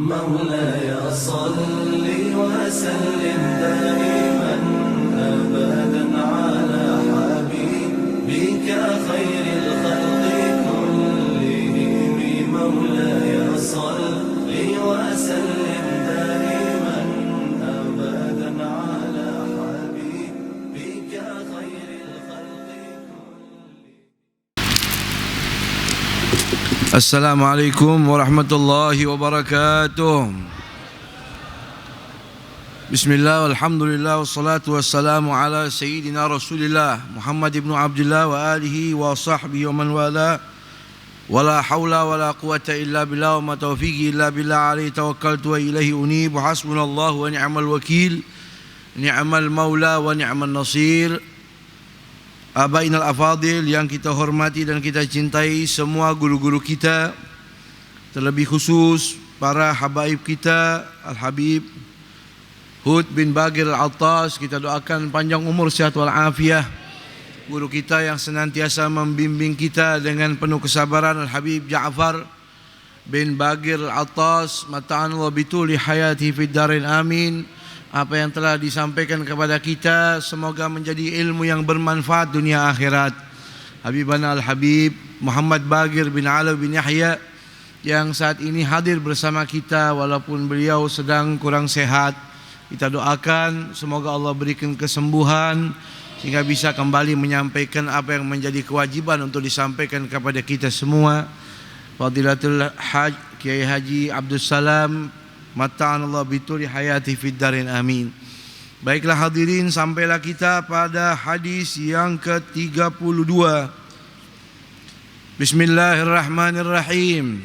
مولاي صل وسلم دائما أبدا على حبيبك خير الخلق كلهم. مولاي صل وسلم دائما أبدا على حبيبك خير الخلق كلهم. Assalamualaikum warahmatullahi wabarakatuh. Bismillah, walhamdulillah, wassalatu wassalamu ala sayyidina rasulillah Muhammad ibn Abdullah wa alihi wa sahbihi wa man wala. Wala hawla wala quwata illa billah wa ma taufiqi illa billah, alaihi tawakkaltu wa ilaihi unib. Hasbunallahu wa ni'mal wakil, ni'mal maula wa ni'mal nasir. Abainal afadil yang kita hormati dan kita cintai, semua guru-guru kita, terlebih khusus para habaib kita, Al-Habib Hud bin Bagir Al-Attas, kita doakan panjang umur, sehat walafiat. Guru kita yang senantiasa membimbing kita dengan penuh kesabaran, Al-Habib Ja'far bin Bagir Al-Attas, mata'anallahu bituli hayati fid darin amin. Apa yang telah disampaikan kepada kita semoga menjadi ilmu yang bermanfaat dunia akhirat. Habibana Al-Habib Muhammad Bagir bin Alawi bin Yahya yang saat ini hadir bersama kita walaupun beliau sedang kurang sehat, kita doakan semoga Allah berikan kesembuhan sehingga bisa kembali menyampaikan apa yang menjadi kewajiban untuk disampaikan kepada kita semua. Fadilatul Haj Kiai Haji Abdul Salam, mata'anallah bituli hayati fid darin amin. Baiklah hadirin, sampailah kita pada hadis yang ke-32. Bismillahirrahmanirrahim.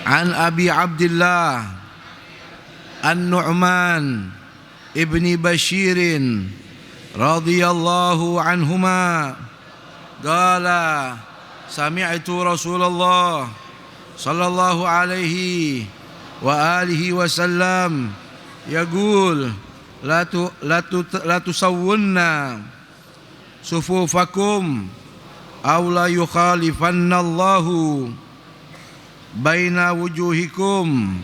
An Abi Abdullah An-Nu'man ibni Bashirin radhiyallahu anhuma qala sami'tu Rasulullah sallallahu alaihi wa alihi wasallam yaqul la tusawwunna sufufakum aw la yukhalifanna Allahu baina wujuhikum,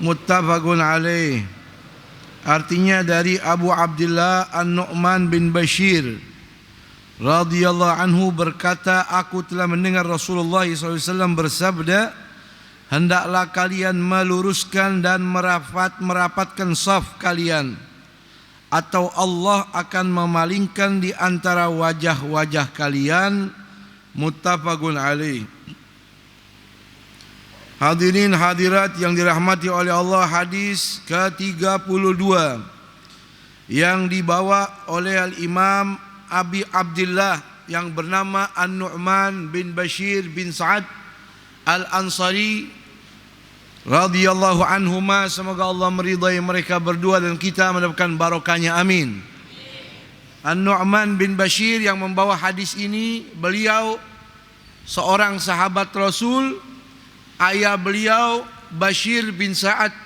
muttafaqun alaih. Artinya dari Abu Abdullah An-Nu'man bin Bashir radhiyallahu anhu berkata, aku telah mendengar Rasulullah SAW bersabda, hendaklah kalian meluruskan dan merapatkan saf kalian, atau Allah akan memalingkan di antara wajah-wajah kalian, muttafaqun alaih. Hadirin hadirat yang dirahmati oleh Allah, hadis ke-32 yang dibawa oleh Al-Imam Abi Abdullah yang bernama An-Nu'man bin Bashir bin Sa'ad Al-Ansari radhiyallahu anhuma. Semoga Allah meridai mereka berdua dan kita mendapatkan barokahnya, amin. An-Nu'man bin Bashir yang membawa hadis ini, beliau seorang sahabat Rasul. Ayah beliau Bashir bin Sa'ad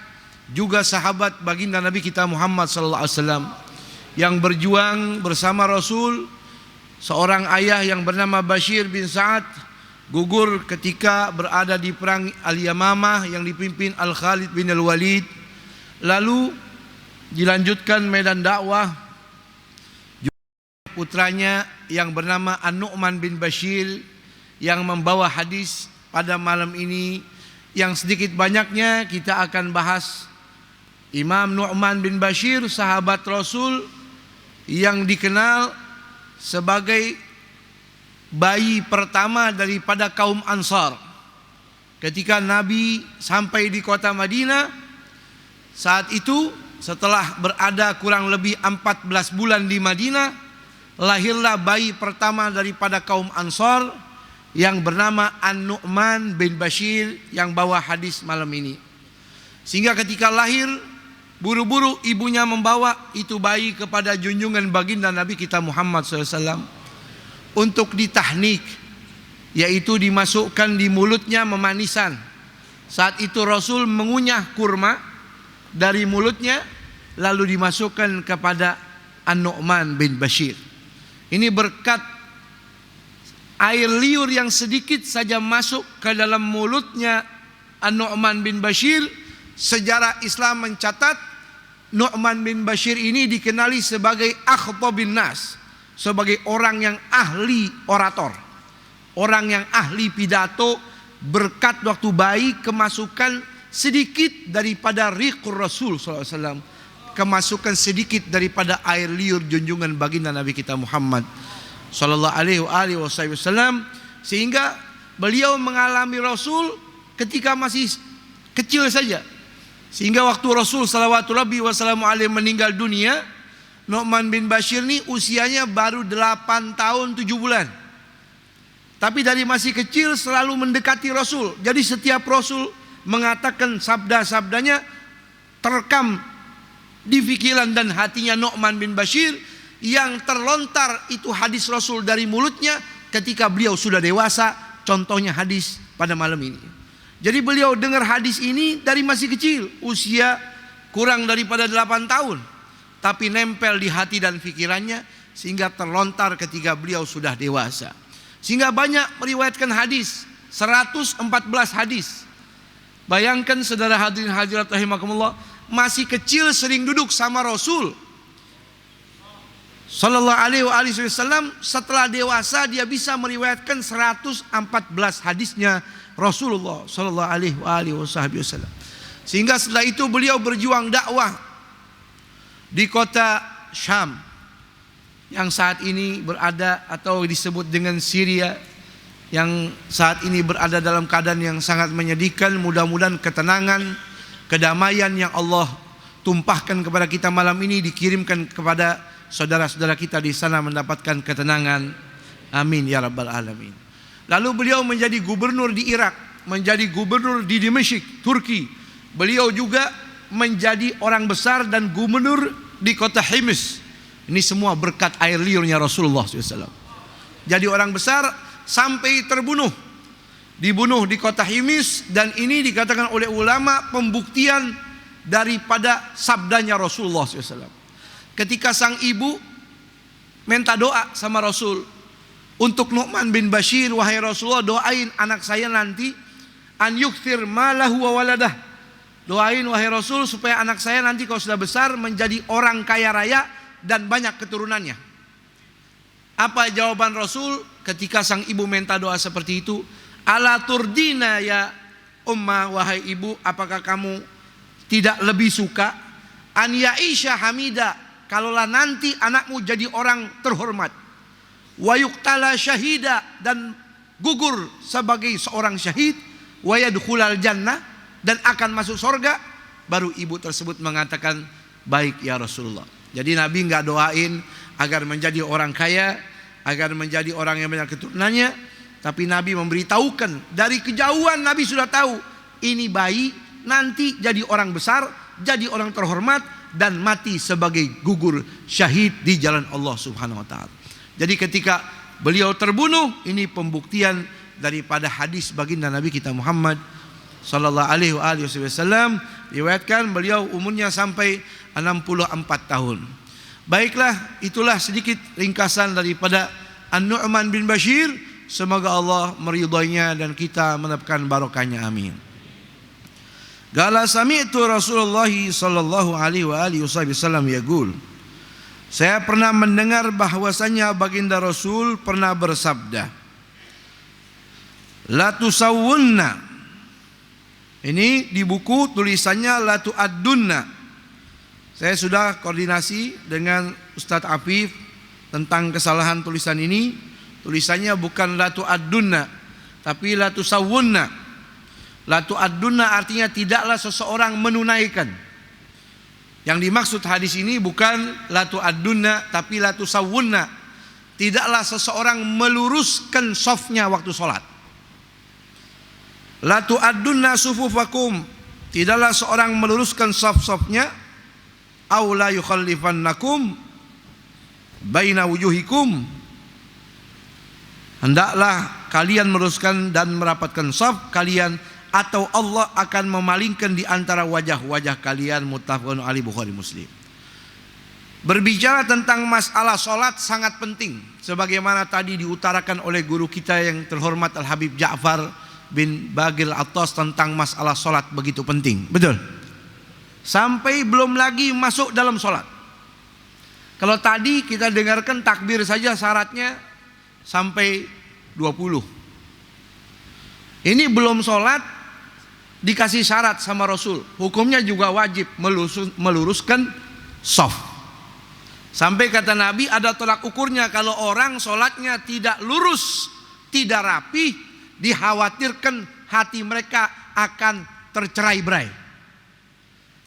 juga sahabat baginda Nabi kita Muhammad sallallahu alaihi wasallam yang berjuang bersama Rasul. Seorang ayah yang bernama Bashir bin Sa'ad gugur ketika berada di perang Al-Yamamah yang dipimpin Al-Khalid bin Al-Walid. Lalu dilanjutkan medan dakwah putranya yang bernama An-Nu'man bin Bashir yang membawa hadis pada malam ini, yang sedikit banyaknya kita akan bahas Imam Nu'man bin Bashir, sahabat Rasul yang dikenal sebagai bayi pertama daripada kaum Ansar. Ketika Nabi sampai di kota Madinah, saat itu setelah berada kurang lebih 14 bulan di Madinah, lahirlah bayi pertama daripada kaum Ansar yang bernama An-Nu'man bin Bashir yang bawa hadis malam ini. Sehingga ketika lahir, buru-buru ibunya membawa itu bayi kepada junjungan baginda Nabi kita Muhammad SAW untuk ditahnik, yaitu dimasukkan di mulutnya memanisan. Saat itu Rasul mengunyah kurma dari mulutnya, lalu dimasukkan kepada An-Nu'man bin Bashir. Ini berkat air liur yang sedikit saja masuk ke dalam mulutnya An-Nu'man bin Bashir. Sejarah Islam mencatat Nu'man bin Bashir ini dikenali sebagai akhtabin nas, sebagai orang yang ahli orator, orang yang ahli pidato. Berkat waktu bayi kemasukan sedikit daripada riqur Rasul SAW, kemasukan sedikit daripada air liur junjungan baginda Nabi kita Muhammad sallallahu alaihi wasallam, sehingga beliau mengalami Rasul ketika masih kecil saja, sehingga waktu Rasul sallallahu alaihi wasallam meninggal dunia, Nu'man bin Bashir ini usianya baru 8 tahun 7 bulan. Tapi dari masih kecil selalu mendekati Rasul. Jadi setiap Rasul mengatakan sabda-sabdanya terekam di pikiran dan hatinya Nu'man bin Bashir. Yang terlontar itu hadis Rasul dari mulutnya ketika beliau sudah dewasa. Contohnya hadis pada malam ini. Jadi beliau dengar hadis ini dari masih kecil, usia kurang daripada 8 tahun. Tapi nempel di hati dan pikirannya sehingga terlontar ketika beliau sudah dewasa. Sehingga banyak meriwayatkan hadis, 114 hadis. Bayangkan saudara hadirin hadirat rahimakumullah, masih kecil sering duduk sama Rasul sallallahu alaihi wasallam. Setelah dewasa dia bisa meriwayatkan 114 hadisnya Rasulullah sallallahu alaihi wasallam. Sehingga setelah itu beliau berjuang dakwah di kota Syam yang saat ini berada atau disebut dengan Syria, yang saat ini berada dalam keadaan yang sangat menyedihkan. Mudah-mudahan ketenangan, kedamaian yang Allah tumpahkan kepada kita malam ini dikirimkan kepada saudara-saudara kita di sana mendapatkan ketenangan. Amin ya rabbal alamin. Lalu beliau menjadi gubernur di Irak, menjadi gubernur di Dimashq, Turki. Beliau juga menjadi orang besar dan gubernur di kota Hims. Ini semua berkat air liurnya Rasulullah SAW. Jadi orang besar sampai terbunuh, dibunuh di kota Hims. Dan ini dikatakan oleh ulama pembuktian daripada sabdanya Rasulullah SAW. Ketika sang ibu minta doa sama Rasul untuk Nu'man bin Bashir, wahai Rasulullah, doain anak saya nanti an yukthir malahu wa waladah. Doain wahai Rasul supaya anak saya nanti kalau sudah besar menjadi orang kaya raya dan banyak keturunannya. Apa jawaban Rasul ketika sang ibu minta doa seperti itu? Ala turdina ya umma, wahai ibu, apakah kamu tidak lebih suka an ya'isha hamida, kalaulah nanti anakmu jadi orang terhormat, wa yuqtala syahida, dan gugur sebagai seorang syahid, wa yadkhulal jannah, dan akan masuk surga. Baru ibu tersebut mengatakan, baik ya Rasulullah. Jadi Nabi enggak doain agar menjadi orang kaya, agar menjadi orang yang banyak keturunannya, tapi Nabi memberitahukan dari kejauhan. Nabi sudah tahu ini bayi nanti jadi orang besar, jadi orang terhormat, dan mati sebagai gugur syahid di jalan Allah Subhanahu wa taala. Jadi ketika beliau terbunuh, ini pembuktian daripada hadis baginda Nabi kita Muhammad sallallahu alaihi wasallam. Diriwayatkan beliau umurnya sampai 64 tahun. Baiklah, itulah sedikit ringkasan daripada An-Nu'man bin Bashir. Semoga Allah meridainya dan kita mendapatkan barokahnya, amin. Qala sami'tu Rasulullah sallallahu alaihi wasallam yaqul, saya pernah mendengar bahwasanya baginda Rasul pernah bersabda, la tusawwunna. Ini di buku tulisannya la tu'addunna. Saya sudah koordinasi dengan Ustadz Afif tentang kesalahan tulisan ini. Tulisannya bukan la tu'addunna, tapi la tusawwunna. La tu'addunna artinya tidaklah seseorang menunaikan. Yang dimaksud hadis ini bukan la tu'addunna, tapi la tusawwunna. Tidaklah seseorang meluruskan shafnya waktu sholat. La tu'addunna sufufakum, tidaklah seorang meluruskan shaf-shafnya. Aw la yukhallifannakum baina wujuhikum, hendaklah kalian meluruskan dan merapatkan shaf kalian, atau Allah akan memalingkan di antara wajah-wajah kalian. Muttafaqun alaihi, Bukhari Muslim. Berbicara tentang masalah solat sangat penting, sebagaimana tadi diutarakan oleh guru kita yang terhormat Al-Habib Ja'far bin Bagil Attas tentang masalah solat begitu penting. Betul? Sampai belum lagi masuk dalam solat. Kalau tadi kita dengarkan takbir saja syaratnya sampai 20. Ini belum solat dikasih syarat sama Rasul. Hukumnya juga wajib meluruskan shaf. Sampai kata Nabi ada tolak ukurnya, kalau orang solatnya tidak lurus, tidak rapi, dikhawatirkan hati mereka akan tercerai-berai.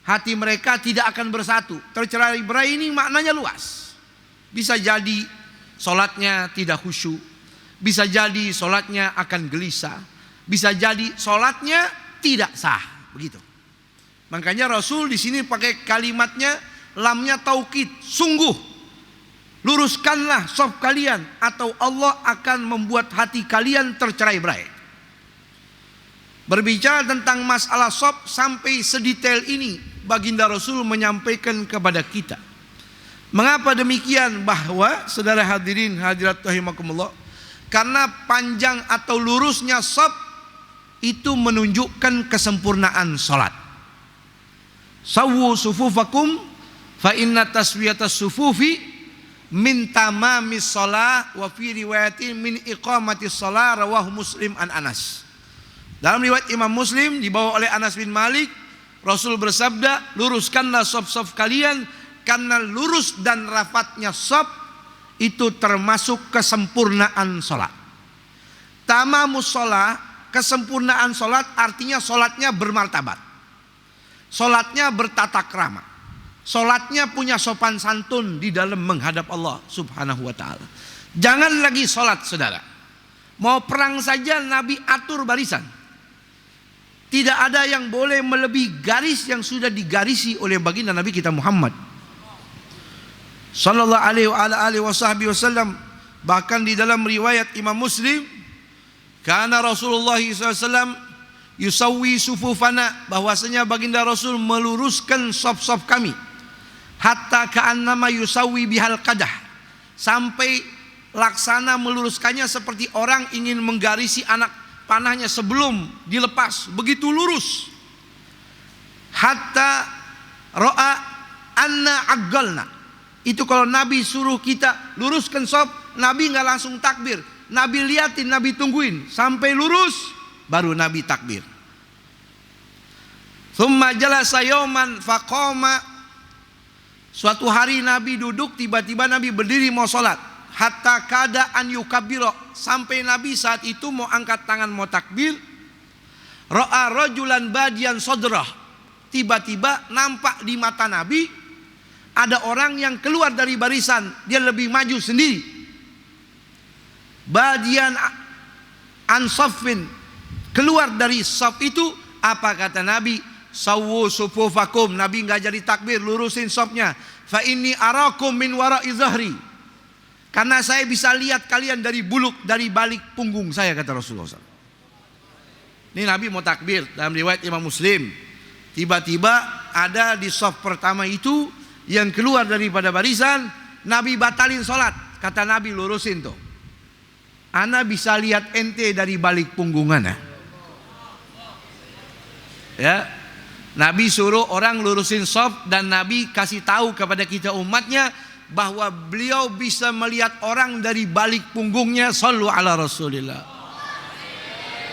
Hati mereka tidak akan bersatu. Tercerai-berai ini maknanya luas. Bisa jadi solatnya tidak khusyuk, bisa jadi solatnya akan gelisah, bisa jadi solatnya tidak sah, begitu. Makanya Rasul di sini pakai kalimatnya lamnya taukid, sungguh luruskanlah shaf kalian atau Allah akan membuat hati kalian tercerai-berai. Berbicara tentang masalah shaf sampai sedetail ini baginda Rasul menyampaikan kepada kita. Mengapa demikian? Bahwa saudara hadirin hadirat rahimakumullah, karena panjang atau lurusnya shaf itu menunjukkan kesempurnaan salat. Sawwu sufufakum fa inna taswiyatas sufufi min tamamis shalah wa fi riwayatin min iqamatis shalah, rawahu Muslim an Anas. Dalam riwayat Imam Muslim dibawa oleh Anas bin Malik, Rasul bersabda, luruskanlah shaf-shaf kalian karena lurus dan rapatnya shaf itu termasuk kesempurnaan salat. Tamamus shalah, kesempurnaan salat artinya salatnya bermartabat, salatnya bertata krama, solatnya punya sopan santun di dalam menghadap Allah subhanahu wa ta'ala. Jangan lagi solat saudara, mau perang saja Nabi atur barisan. Tidak ada yang boleh melebihi garis yang sudah digarisi oleh baginda Nabi kita Muhammad sallallahu alaihi wasallam. Bahkan di dalam riwayat Imam Muslim, karena Rasulullah SAW yusawwi sufufana, bahwasanya baginda Rasul meluruskan shaf-shaf kami, hatta ka'annama yusawwi bihal qadah, sampai laksana meluruskannya seperti orang ingin menggarisi anak panahnya sebelum dilepas, begitu lurus. Hatta ro'a anna aggalna, itu kalau Nabi suruh kita luruskan shaf, Nabi nggak langsung takbir, Nabi liatin, Nabi tungguin sampai lurus baru Nabi takbir. Thumma jalasa yawman faqama, suatu hari Nabi duduk, tiba-tiba Nabi berdiri mau sholat. Hatta kada an yukabiro, sampai Nabi saat itu mau angkat tangan mau takbir. Ra'a rajulan badian sodrah, tiba-tiba nampak di mata Nabi ada orang yang keluar dari barisan, dia lebih maju sendiri. Badian ansafin, keluar dari shaf itu. Apa kata Nabi? Sawwu sufufakum, Nabi nggak jadi takbir, lurusin shafnya. Fa inni arakum min wara'i zahri, karena saya bisa lihat kalian dari buluk, dari balik punggung saya, kata Rasulullah SAW. Ini Nabi mau takbir dalam riwayat Imam Muslim. Tiba-tiba ada di shaf pertama itu yang keluar daripada barisan, Nabi batalin sholat. Kata Nabi, lurusin tuh, ana bisa lihat ente dari balik punggung ana. Ya, Nabi suruh orang lurusin shaf, dan Nabi kasih tahu kepada kita umatnya bahwa beliau bisa melihat orang dari balik punggungnya. Sallu ala Rasulillah.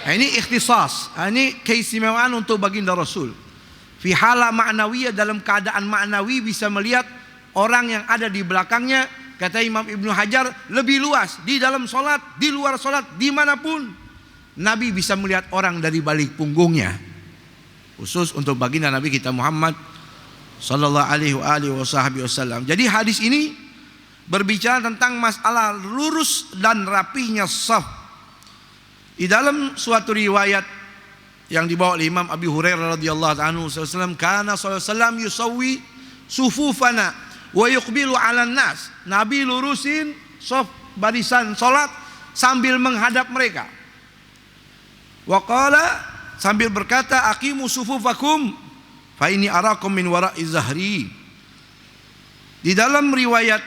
Nah, ini ikhtisas, ini keistimewaan untuk baginda Rasul. Fi hala ma'nawiyah, dalam keadaan ma'nawi bisa melihat orang yang ada di belakangnya. Kata Imam Ibnu Hajar, lebih luas di dalam sholat, di luar sholat, dimanapun Nabi bisa melihat orang dari balik punggungnya. Khusus untuk baginda Nabi kita Muhammad sallallahu alaihi wasallam. Jadi hadis ini berbicara tentang masalah lurus dan rapihnya shaf. Di dalam suatu riwayat yang dibawa oleh Imam Abi Hurairah radhiyallahu anhu sallallahu kana sallallahu yusawwi sufufana wa yuqbilu 'alan nas. Nabi lurusin shaf barisan salat sambil menghadap mereka. Wa qala, sambil berkata, aqimu sufufakum fa inni arakum min wara'i zahri. Di dalam riwayat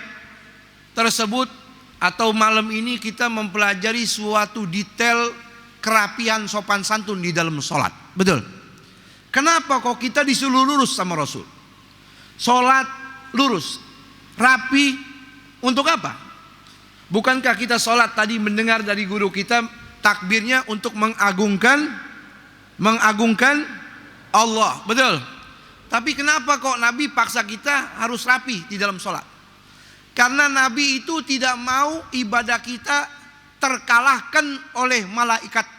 tersebut atau malam ini kita mempelajari suatu detail kerapian sopan santun di dalam sholat. Betul. Kenapa kok kita disuruh lurus sama Rasul? Sholat lurus, rapi, untuk apa? Bukankah kita sholat tadi mendengar dari guru kita takbirnya untuk mengagungkan Allah, betul? Tapi kenapa kok Nabi paksa kita harus rapi di dalam sholat? Karena Nabi itu tidak mau ibadah kita terkalahkan oleh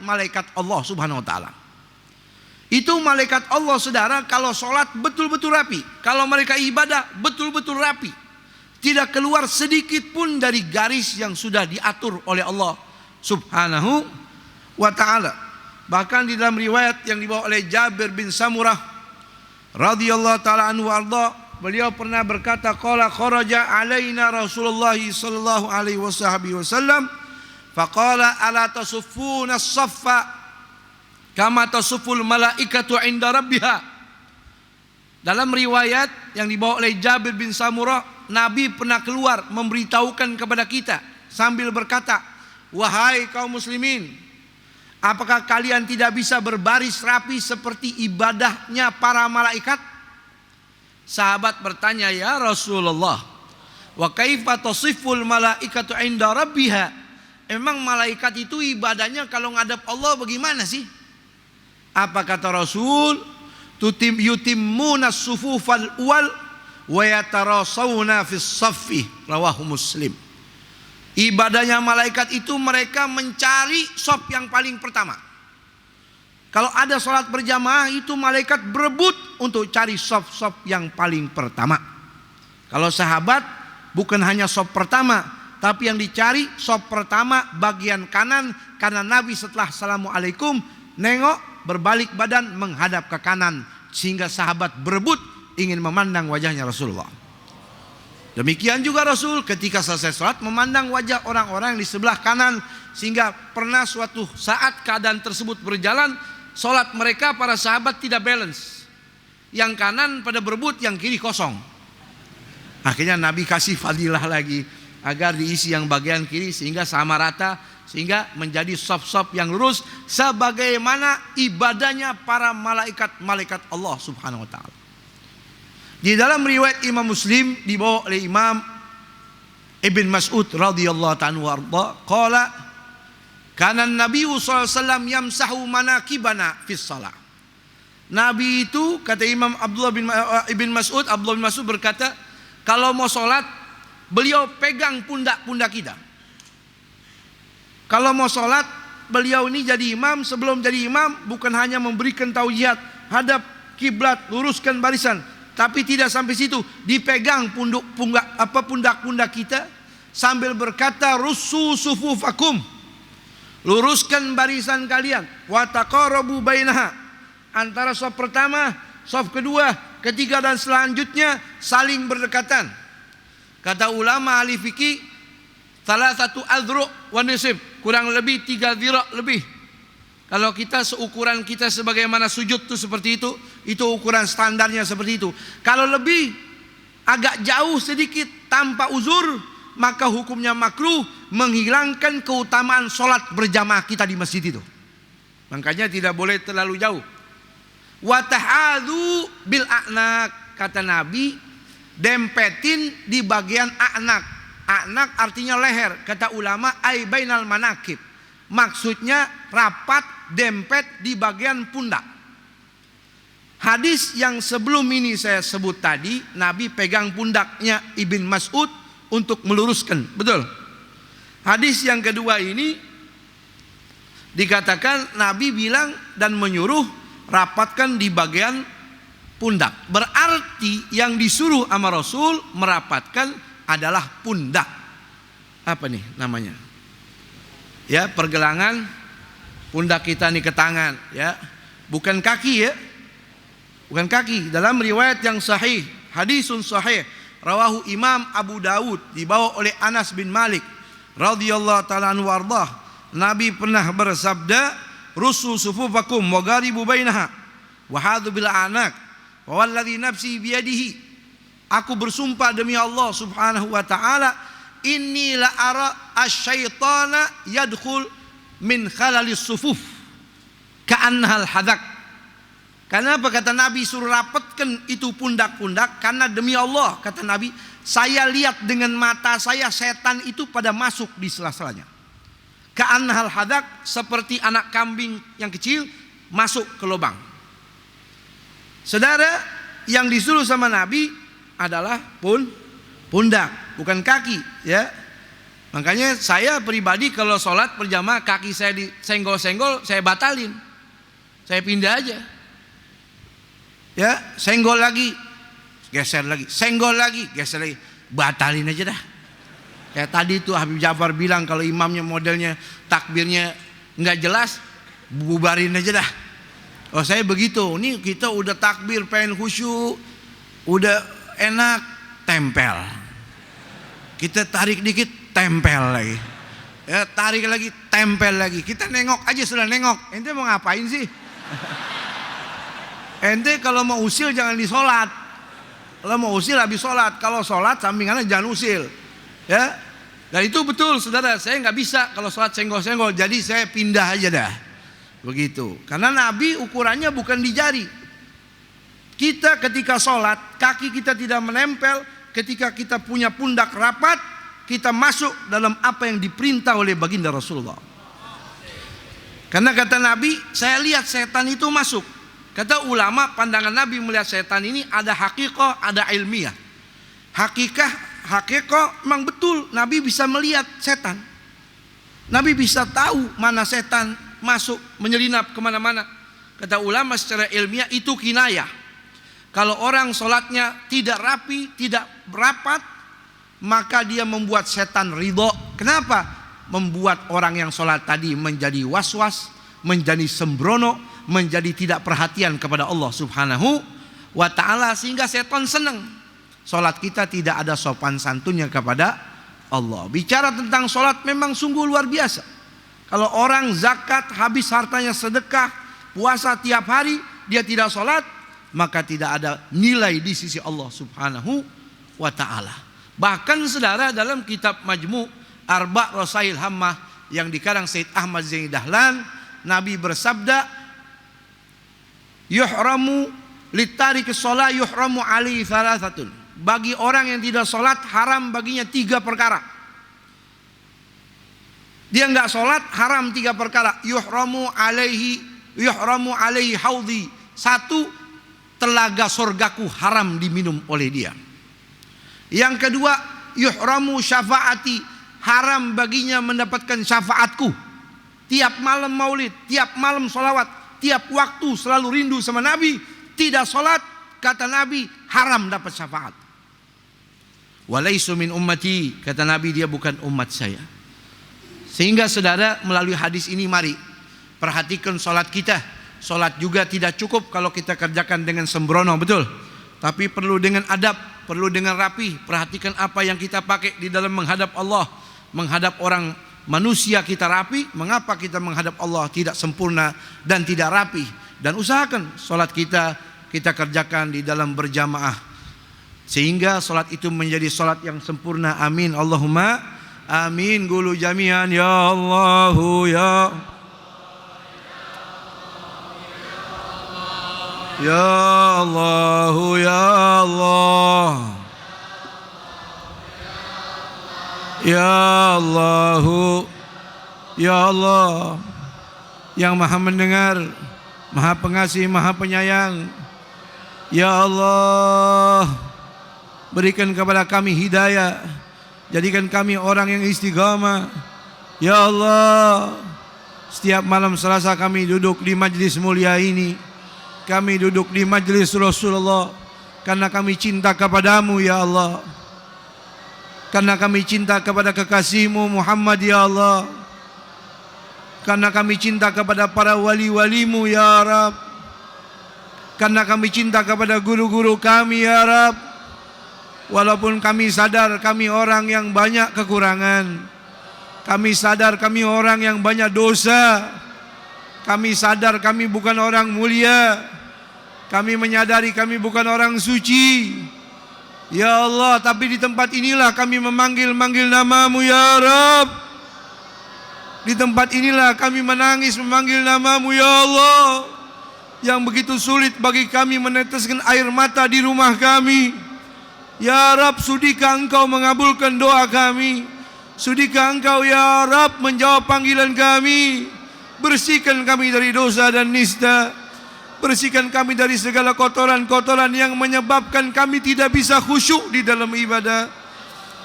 malaikat Allah subhanahu wa ta'ala. Itu malaikat Allah, saudara, kalau sholat betul-betul rapi, kalau mereka ibadah betul-betul rapi, tidak keluar sedikit pun dari garis yang sudah diatur oleh Allah subhanahu wa ta'ala. Bahkan di dalam riwayat yang dibawa oleh Jabir bin Samurah radhiyallahu ta'ala anhu arda, beliau pernah berkata, qala kharaja alaina Rasulullah sallallahu alaihi wasallam faqala ala tasuffuna as-saffa kama tasufful malaikatu inda rabbiha. Dalam riwayat yang dibawa oleh Jabir bin Samurah, Nabi pernah keluar memberitahukan kepada kita sambil berkata, wahai kaum muslimin, apakah kalian tidak bisa berbaris rapi seperti ibadahnya para malaikat? Sahabat bertanya, ya Rasulullah, wa kaifa tasiful malaikatu inda rabbiha? Emang malaikat itu ibadahnya kalau ngadap Allah bagaimana sih? Apa kata Rasul? Yutimmuna sufufal uwal wa yatarasawna fis saffi, rawahu Muslim. Ibadahnya malaikat itu mereka mencari saf yang paling pertama. Kalau ada sholat berjamaah itu malaikat berebut untuk cari saf-saf yang paling pertama. Kalau sahabat bukan hanya saf pertama, tapi yang dicari saf pertama bagian kanan, karena Nabi setelah assalamualaikum nengok berbalik badan menghadap ke kanan, sehingga sahabat berebut ingin memandang wajahnya Rasulullah. Demikian juga Rasul ketika selesai sholat memandang wajah orang-orang yang di sebelah kanan, sehingga pernah suatu saat keadaan tersebut berjalan, sholat mereka para sahabat tidak balance. Yang kanan pada berebut, yang kiri kosong. Akhirnya Nabi kasih fadilah lagi agar diisi yang bagian kiri sehingga sama rata, sehingga menjadi saf-saf yang lurus sebagaimana ibadahnya para malaikat Allah subhanahu wa ta'ala. Di dalam riwayat Imam Muslim dibawa oleh Imam Ibn Mas'ud radhiyallahu ta'ala warda, qala kana Nabi sallallahu alaihi wasallam yamsahu manakibana fis shalah. Nabi itu, kata Imam Ibn Mas'ud berkata, kalau mau sholat beliau pegang pundak-pundak kita. Kalau mau sholat beliau ini jadi imam, sebelum jadi imam bukan hanya memberikan tauhid, hadap kiblat, luruskan barisan, tapi tidak sampai situ, dipegang pundak-pundak kita sambil berkata, russu sufufakum, luruskan barisan kalian, wa taqarabu bainaha, antara shaf pertama, shaf kedua, ketiga dan selanjutnya saling berdekatan. Kata ulama ahli fikih, salah satu adru' wa nisib, kurang lebih 3 dhira' lebih. Kalau kita seukuran kita sebagaimana sujud itu seperti itu ukuran standarnya seperti itu. Kalau lebih agak jauh sedikit tanpa uzur, maka hukumnya makruh, menghilangkan keutamaan sholat berjamaah kita di masjid itu. Makanya tidak boleh terlalu jauh. Wa tahadu bil a'nak, kata Nabi, dempetin di bagian a'nak. A'nak artinya leher, kata ulama ai bainal manakib, maksudnya rapat dempet di bagian pundak. Hadis yang sebelum ini saya sebut tadi, Nabi pegang pundaknya Ibn Mas'ud untuk meluruskan, betul. Hadis yang kedua ini dikatakan Nabi bilang dan menyuruh rapatkan di bagian pundak. Berarti yang disuruh sama Rasul merapatkan adalah pundak. Apa nih namanya? Ya, pergelangan pundak kita nih ke tangan, ya. Bukan kaki, ya. Bukan kaki. Dalam riwayat yang sahih, hadisun sahih, rawahu Imam Abu Dawud, dibawa oleh Anas bin Malik radhiyallahu ta'ala anhu wardah, Nabi pernah bersabda, rusu sufufakum wa gharibu bainaha wa hadhu bil anak wa walladhi nafsi biyadihi. Aku bersumpah demi Allah Subhanahu wa taala, inni la ara asyaitana yadkhul min khalalis sufuf ka'annahal hadak. Karena apa kata Nabi, suruh rapatkan itu pundak-pundak, karena demi Allah kata Nabi, saya lihat dengan mata saya setan itu pada masuk di sela-selanya. Ka'annahal hadak, seperti anak kambing yang kecil masuk ke lubang. Saudara, yang disuruh sama Nabi adalah pundak, bukan kaki, ya. Makanya saya pribadi kalau sholat berjamaah kaki saya disenggol-senggol, saya batalin, saya pindah aja. Ya, senggol lagi, geser lagi, senggol lagi, geser lagi, batalin aja dah. Kayak tadi tuh Habib Ja'far bilang kalau imamnya modelnya takbirnya nggak jelas, bubarin aja dah. Oh saya begitu, nih kita udah takbir pengen khusyuk, udah enak, tempel. Kita tarik dikit, tempel lagi. Ya, tarik lagi, tempel lagi. Kita nengok aja sudah nengok. Ente mau ngapain sih? Ente kalau mau usil jangan di sholat. Kalau mau usil habis sholat. Kalau sholat sampingannya jangan usil. Ya, dan itu betul saudara. Saya nggak bisa kalau sholat senggol-senggol. Jadi saya pindah aja dah. Begitu. Karena Nabi ukurannya bukan di jari. Kita ketika sholat kaki kita tidak menempel. Ketika kita punya pundak rapat, kita masuk dalam apa yang diperintah oleh baginda Rasulullah. Karena kata Nabi, saya lihat setan itu masuk. Kata ulama, pandangan Nabi melihat setan ini ada hakikah, ada ilmiah. Hakikah memang betul Nabi bisa melihat setan. Nabi bisa tahu mana setan masuk menyelinap kemana-mana. Kata ulama secara ilmiah itu kinayah. Kalau orang sholatnya tidak rapi, tidak rapat, maka dia membuat setan ridho. Kenapa? Membuat orang yang sholat tadi menjadi was-was, menjadi sembrono, menjadi tidak perhatian kepada Allah Subhanahu wa ta'ala, sehingga setan senang. Sholat kita tidak ada sopan santunnya kepada Allah. Bicara tentang sholat memang sungguh luar biasa. Kalau orang zakat, habis hartanya sedekah, puasa tiap hari, dia tidak sholat, maka tidak ada nilai di sisi Allah Subhanahu wa ta'ala. Bahkan saudara, dalam kitab Majmu' Arba' Rasail Hammah yang dikarang Said Ahmad Zaini Dahlan, Nabi bersabda, yuhramu litariki sholat yuhramu alaihi thalathatun. Bagi orang yang tidak sholat haram baginya 3 perkara. Dia nggak sholat haram 3 perkara. Yuhramu alaihi haudhi. 1, telaga sorgaku haram diminum oleh dia. Yang kedua, yuhramu syafaati, haram baginya mendapatkan syafaatku. Tiap malam maulid, tiap malam sholawat, tiap waktu selalu rindu sama Nabi. Tidak sholat, kata Nabi, haram dapat syafaat. Walaisu min ummati, kata Nabi, dia bukan umat saya. Sehingga saudara, melalui hadis ini mari perhatikan sholat kita. Sholat juga tidak cukup kalau kita kerjakan dengan sembrono, betul. Tapi perlu dengan adab, perlu dengan rapi. Perhatikan apa yang kita pakai di dalam menghadap Allah. Menghadap orang manusia kita rapi. Mengapa kita menghadap Allah tidak sempurna dan tidak rapi? Dan usahakan sholat kita kerjakan di dalam berjamaah, sehingga sholat itu menjadi sholat yang sempurna. Amin Allahumma amin. Qulu jami'an ya Allahu ya ya Allahu ya Allah ya Allahu ya Allah, yang maha mendengar, maha pengasih, maha penyayang. Ya Allah, berikan kepada kami hidayah, jadikan kami orang yang istiqamah. Ya Allah, setiap malam Selasa kami duduk di majlis mulia ini, kami duduk di majlis Rasulullah karena kami cinta kepadamu ya Allah, karena kami cinta kepada kekasihmu Muhammad ya Allah, karena kami cinta kepada para wali-walimu ya Rabb, karena kami cinta kepada guru-guru kami ya Rabb. Walaupun kami sadar kami orang yang banyak kekurangan, kami sadar kami orang yang banyak dosa, Kami sadar kami bukan orang mulia. Kami menyadari kami bukan orang suci. Ya Allah, tapi di tempat inilah kami memanggil-manggil nama-Mu ya Rabb. Di tempat inilah kami menangis memanggil nama-Mu ya Allah. Yang begitu sulit bagi kami meneteskan air mata di rumah kami. Ya Rabb, sudikah Engkau mengabulkan doa kami? Sudikah Engkau ya Rabb menjawab panggilan kami? Bersihkan kami dari dosa dan nista. Bersihkan kami dari segala kotoran-kotoran yang menyebabkan kami tidak bisa khusyuk di dalam ibadah,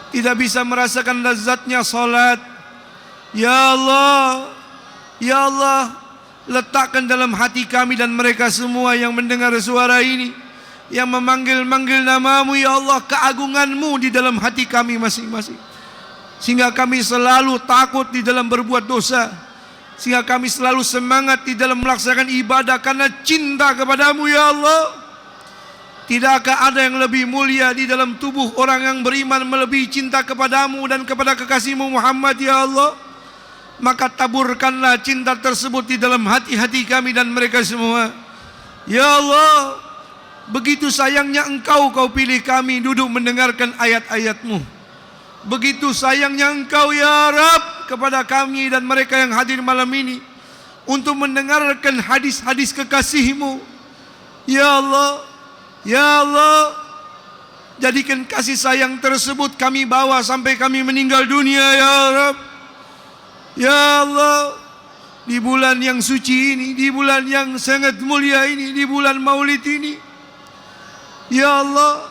tidak bisa merasakan lezatnya salat. Ya Allah, ya Allah, letakkan dalam hati kami dan mereka semua yang mendengar suara ini, yang memanggil-manggil nama-Mu ya Allah, keagungan-Mu di dalam hati kami masing-masing, sehingga kami selalu takut di dalam berbuat dosa, sehingga kami selalu semangat di dalam melaksanakan ibadah karena cinta kepada-Mu ya Allah. Tidakkah ada yang lebih mulia di dalam tubuh orang yang beriman melebihi cinta kepada-Mu dan kepada kekasih-Mu Muhammad ya Allah? Maka taburkanlah cinta tersebut di dalam hati-hati kami dan mereka semua. Ya Allah, begitu sayangnya Engkau pilih kami duduk mendengarkan ayat-ayat-Mu. Begitu sayangnya Engkau ya Rabb kepada kami dan mereka yang hadir malam ini untuk mendengarkan hadis-hadis kekasih-Mu. Ya Allah, ya Allah, jadikan kasih sayang tersebut kami bawa sampai kami meninggal dunia ya Rabb. Ya Allah, di bulan yang suci ini, di bulan yang sangat mulia ini, di bulan Maulid ini, ya Allah,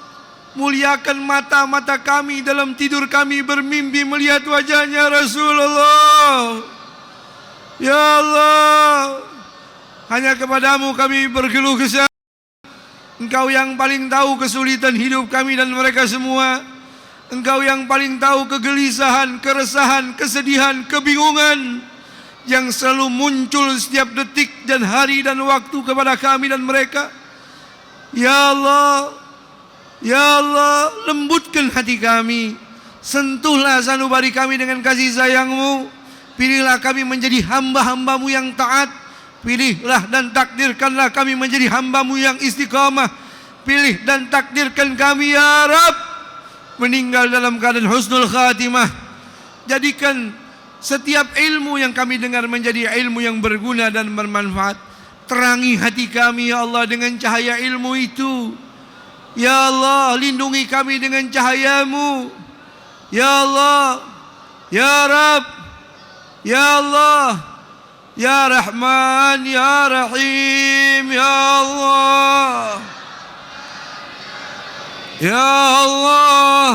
muliakan mata-mata kami dalam tidur kami bermimpi melihat wajahnya Rasulullah. Ya Allah, hanya kepada-Mu kami berkeluh kesah. Engkau yang paling tahu kesulitan hidup kami dan mereka semua. Engkau yang paling tahu kegelisahan, keresahan, kesedihan, kebingungan yang selalu muncul setiap detik dan hari dan waktu kepada kami dan mereka. Ya Allah, ya Allah, lembutkan hati kami. Sentuhlah sanubari kami dengan kasih sayang-Mu. Pilihlah kami menjadi hamba-hamba-Mu yang taat. Pilihlah dan takdirkanlah kami menjadi hamba-Mu yang istiqamah. Pilih dan takdirkan kami ya Rabb meninggal dalam keadaan husnul khatimah. Jadikan setiap ilmu yang kami dengar menjadi ilmu yang berguna dan bermanfaat. Terangi hati kami ya Allah dengan cahaya ilmu itu. Ya Allah, lindungi kami dengan cahaya-Mu. Ya Allah, ya Rabb, ya Allah, ya Rahman, ya Rahim, ya Allah, ya Allah,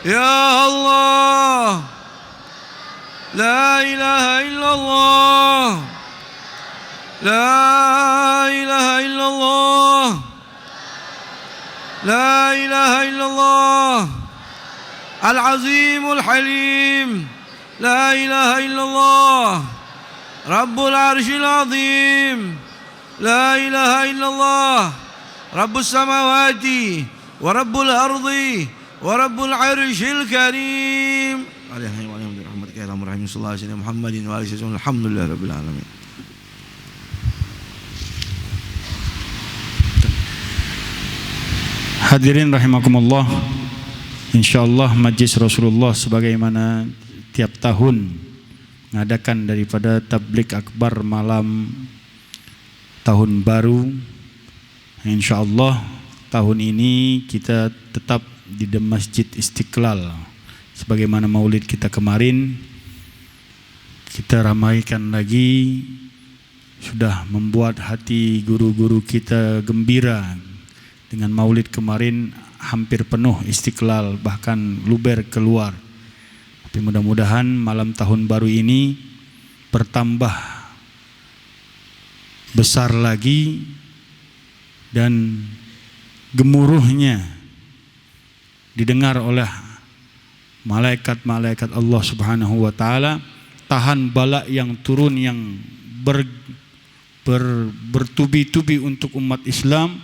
ya Allah, la ilaha illallah, la ilaha illallah, la ilaha illallah, al-azimul halim, la ilaha illallah, rabbul arshil azim, la ilaha illallah, rabbus samawati wa rabbul ardi wa rabbul arshil karim. Alhamdulillah rabbil alamin. Hadirin rahimakumullah, insyaallah Majlis Rasulullah sebagaimana tiap tahun mengadakan daripada tabligh akbar malam tahun baru, insyaallah tahun ini kita tetap di Masjid Istiqlal sebagaimana maulid kita kemarin. Kita ramaikan lagi, sudah membuat hati guru-guru kita gembira. Dengan maulid kemarin hampir penuh Istiqlal, bahkan luber keluar. Tapi mudah-mudahan malam tahun baru ini bertambah besar lagi dan gemuruhnya didengar oleh malaikat-malaikat Allah Subhanahu wa taala, tahan bala yang turun yang bertubi-tubi untuk umat Islam,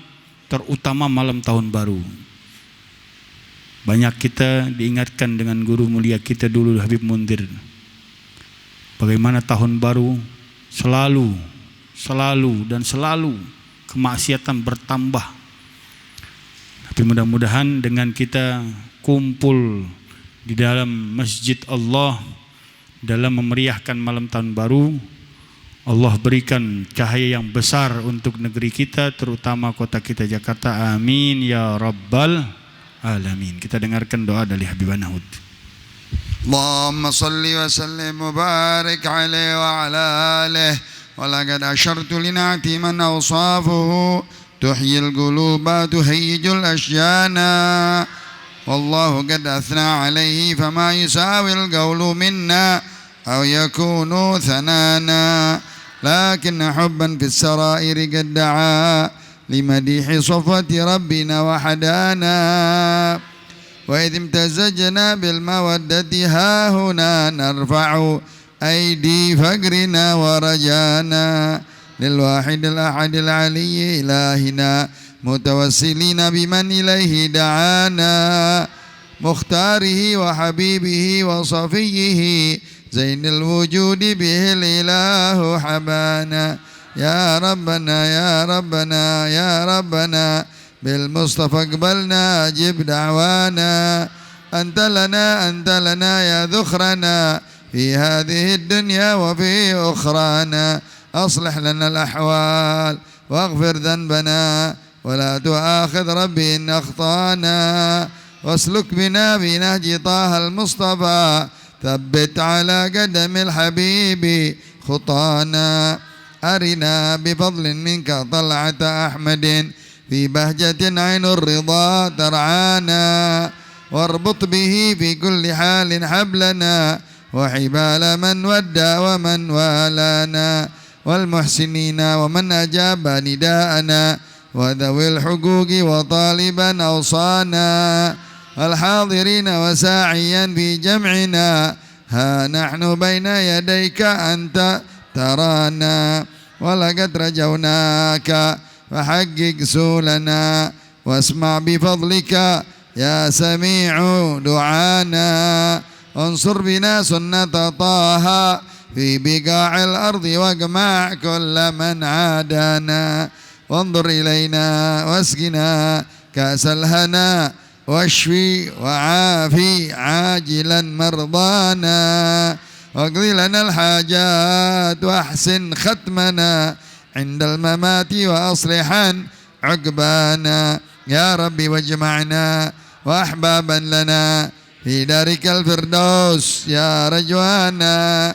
terutama malam tahun baru. Banyak kita diingatkan dengan guru mulia kita dulu Habib Mundir bagaimana tahun baru selalu kemaksiatan bertambah. Tapi mudah-mudahan dengan kita kumpul di dalam masjid Allah dalam memeriahkan malam tahun baru, Allah berikan cahaya yang besar untuk negeri kita, terutama kota kita Jakarta. Amin ya rabbal alamin. Kita dengarkan doa dari Habibana Hud. اللهم صل وسلم وبارك عليه وعلى آله ولقد أشرت لنعتي من أوصافه تحيي القلوب تهيج الأشجان والله قد أثنى عليه فما يساوي القول منا أو يكون ثنانا لكن حبا في السرائر قد دعا لمديح صفوة ربنا وحدانا وإذ امتزجنا بالمودة ها هنا نرفع أيدي فقرنا ورجانا للواحد الأحد العلي إلهنا متوسلين بمن إليه دعانا مختاره وحبيبه وصفيه زين الوجود به الإله حبانا يا ربنا يا ربنا يا ربنا بالمصطفى اقبلنا أجب دعوانا أنت لنا يا ذخرنا في هذه الدنيا وفي أخرانا أصلح لنا الأحوال واغفر ذنبنا ولا تؤاخذ ربي إن أخطأنا واسلك بنا بنهج طه المصطفى ثبت على قدم الحبيب خطانا أرنا بفضل منك طلعة أحمد في بهجة عين الرضا ترعانا واربط به في كل حال حبلنا وحبال من ودى ومن والانا والمحسنين ومن أجاب نداءنا وذوي الحقوق وطالبا أوصانا الحاضرين وساعيا في جمعنا ها نحن بين يديك أنت ترانا ولقد رجوناك فحقق سولنا واسمع بفضلك يا سميع دعانا انصر بنا سنة طه في بقاع الأرض واجمع كل من عادانا وانظر إلينا واسقنا كأس الهنا واشفي وعافي عاجلا مرضانا واقضي لنا الحاجات واحسن ختمنا عند الممات وأصلحا عقبانا يا ربي واجمعنا وأحبابا لنا في دارك الفردوس يا رجوانا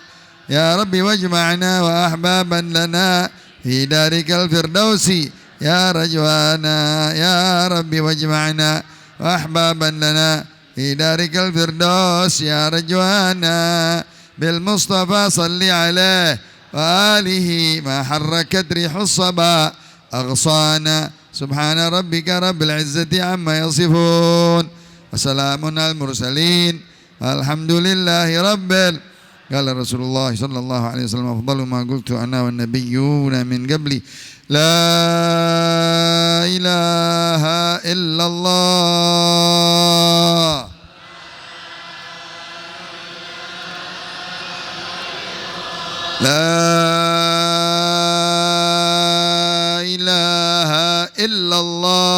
يا ربي واجمعنا وأحبابا لنا في دارك الفردوس يا رجوانا يا ربي واجمعنا وأحبابا لنا في دارك الفردوس يا رجوانا بالمصطفى صل عليه وآله ما حركت ريح الصبا أغصانا سبحان ربك رب العزة عما يصفون وسلام على المرسلين والحمد لله قال رسول الله صلى الله عليه وسلم أفضل ما قلت أنا والنبيون من قبلي لا إله إلا الله لا إله إلا الله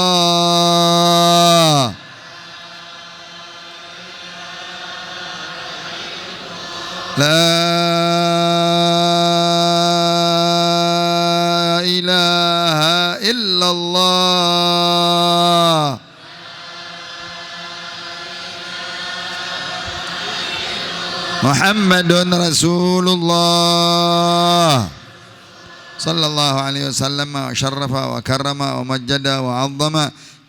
لا إله إلا الله محمد رسول الله صلى الله عليه وسلم وشرف وكرم ومجد وعظم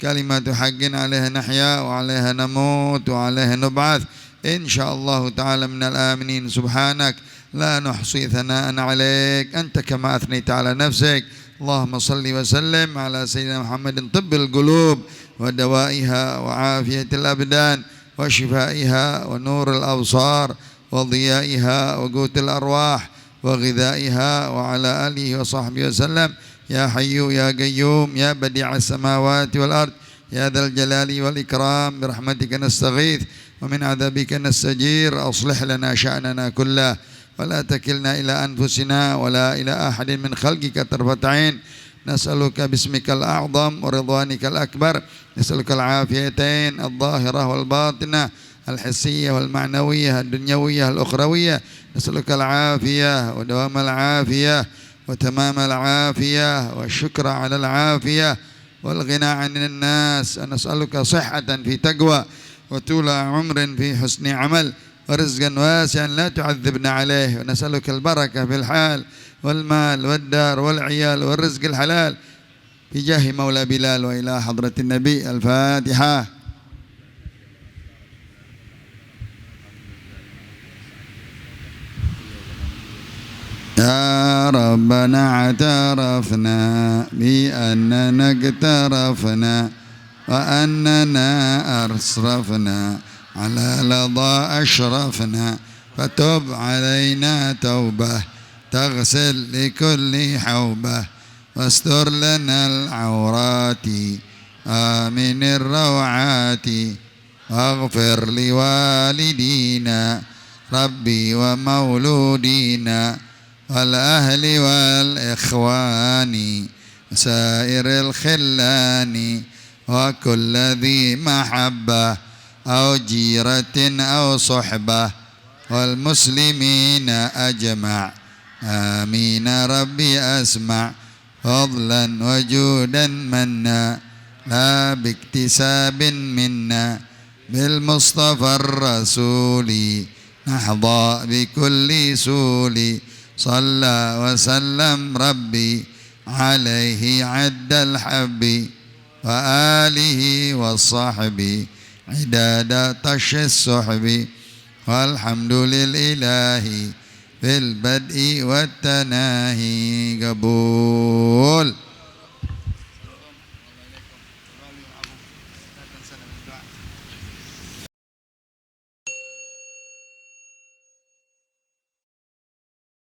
كلمة حق عليها نحيا وعليها نموت وعليها نبعث إن شاء الله تعالى من الآمنين سبحانك لا نحصي ثناء عليك أنت كما أثنيت على نفسك اللهم صل وسلم على سيدنا محمد طب القلوب ودوائها وعافية الأبدان وشفائها ونور الأبصار وضيائها وقوت الأرواح وغذائها وعلى آله وصحبه وسلم يا حي يا قيوم يا بديع السماوات والأرض يا ذا الجلال والإكرام برحمتك نستغيث ومن عذابك نستجير أصلح لنا شأننا كله ولا تكلنا إلى أنفسنا ولا إلى أحد من خلقك طرفة عين. نسألك باسمك الأعظم ورضوانك الأكبر، نسألك العافيتين الظاهرة والباطنة، الحسية والمعنوية، الدنيوية الأخروية. نسألك العافية ودوام العافية وتمام العافية والشكر على العافية والغنى عن الناس. نسألك صحة في تقوى وطول عمر في حسن عمل ورزقا واسعا لا تعذبنا عليه. ونسألك البركة في الحال والمال والدار والعيال والرزق الحلال بجاه مولى بلال. وإلى حضرة النبي الفاتحة. يا ربنا اعترفنا بأننا اقترفنا وأننا أسرفنا على لظى أشرفنا، فتب علينا توبة تغسل لكل حوبة، واستر لنا العورات آمن الروعات، واغفر لوالدينا ربي ومولودينا والأهل والإخوان وسائر الخلان وكل ذي محبة أو جيرة أو صحبة والمسلمين أجمع. آمين ربي أسمع فضلا وجودا منا لا باكتساب منا، بالمصطفى الرسول نحظى بكل سول. صلى وسلم ربي عليه عد الحب وآله والصحب عداد طش السحب. والحمد لله في البدء والتناهي قبول.